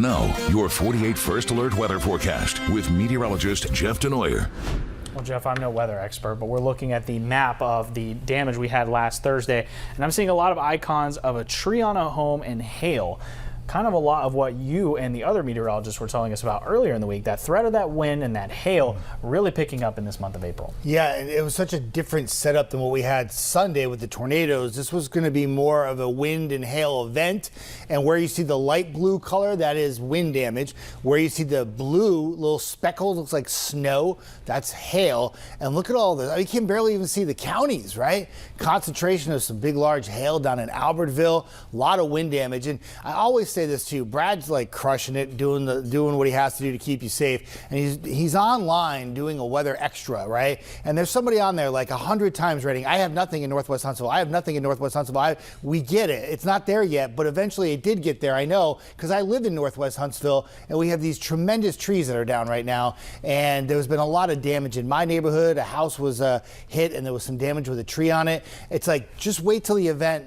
Now, your 48 First Alert weather forecast with meteorologist Jeff Desnoyers. Well, Jeff, I'm no weather expert, but we're looking at the map of the damage we had last Thursday, and I'm seeing a lot of icons of a tree on a home and hail. Kind of a lot of what you and the other meteorologists were telling us about earlier in the week, that threat of that wind and that hail really picking up in this month of April. Yeah, and it was such a different setup than what we had Sunday with the tornadoes. This was going to be more of a wind and hail event, and where you see the light blue color, that is wind damage. Where you see the blue little speckles, looks like snow, that's hail. And look at all this. You can barely even see the counties, right? Concentration of some big, large hail down in Albertville, a lot of wind damage. And I always say this too, Brad's like crushing it, doing what he has to do to keep you safe, and he's online doing a weather extra, right? And there's somebody on there like 100 times rating, I have nothing in Northwest Huntsville, I have nothing in Northwest Huntsville. We get it, it's not there yet, but eventually it did get there. I know, because I live in Northwest Huntsville, and we have these tremendous trees that are down right now, and there's been a lot of damage in my neighborhood. A house was hit, and there was some damage with a tree on it. It's like, just wait till the event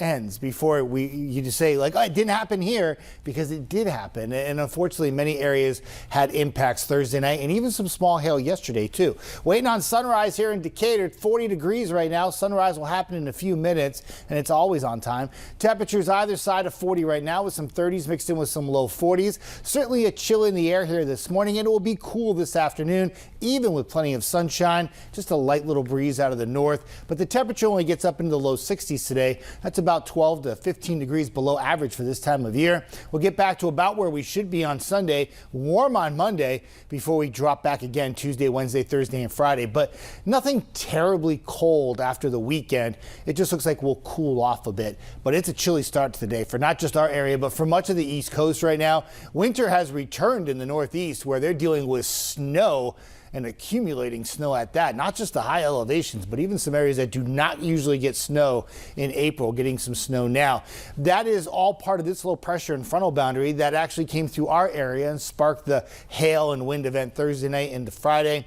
ends before you just say like, oh, it didn't happen here, because it did happen. And unfortunately many areas had impacts Thursday night, and even some small hail yesterday too. Waiting on sunrise here in Decatur. 40 degrees right now. Sunrise will happen in a few minutes, and it's always on time. Temperatures either side of 40 right now, with some 30s mixed in with some low 40s. Certainly a chill in the air here this morning, and it will be cool this afternoon, even with plenty of sunshine. Just a light little breeze out of the north, but the temperature only gets up into the low 60s today. That's about 12 to 15 degrees below average for this time of year. We'll get back to about where we should be on Sunday, warm on Monday, before we drop back again Tuesday, Wednesday, Thursday, and Friday. But nothing terribly cold after the weekend. It just looks like we'll cool off a bit. But it's a chilly start to the day for not just our area, but for much of the East Coast right now. Winter has returned in the Northeast, where they're dealing with snow and accumulating snow at that. Not just the high elevations, but even some areas that do not usually get snow in April, getting some snow now. That is all part of this low pressure and frontal boundary that actually came through our area and sparked the hail and wind event Thursday night into Friday.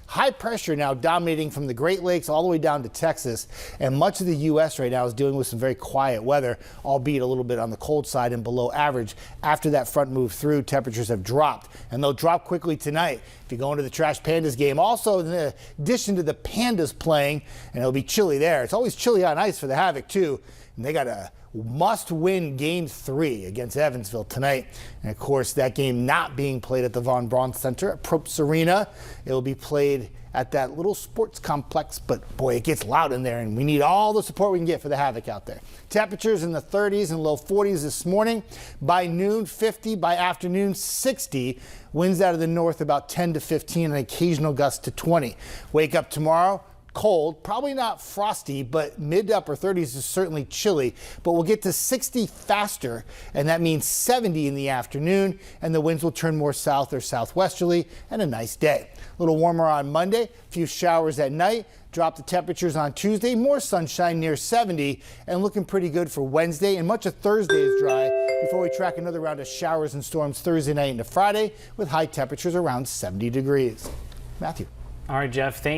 High pressure now dominating from the Great Lakes all the way down to Texas, and much of the U.S. right now is dealing with some very quiet weather, albeit a little bit on the cold side and below average. After that front moved through, temperatures have dropped, and they'll drop quickly tonight if you go into the Trash Pandas game. Also, in addition to the Pandas playing, and it'll be chilly there. It's always chilly on ice for the Havoc too, and they got a must-win Game 3 against Evansville tonight. And of course, that game not being played at the Von Braun Center at Probst Arena. It will be played at that little sports complex, but boy, it gets loud in there, and we need all the support we can get for the Havoc out there. Temperatures in the 30s and low 40s this morning. By noon, 50. By afternoon, 60. Winds out of the north about 10 to 15, and occasional gusts to 20. Wake up tomorrow, cold, probably not frosty, but mid to upper 30s is certainly chilly, but we'll get to 60 faster, and that means 70 in the afternoon, and the winds will turn more south or southwesterly, and a nice day. A little warmer on Monday, a few showers at night, drop the temperatures on Tuesday, more sunshine near 70, and looking pretty good for Wednesday, and much of Thursday is dry before we track another round of showers and storms Thursday night into Friday, with high temperatures around 70 degrees. Matthew. All right, Jeff, thank you.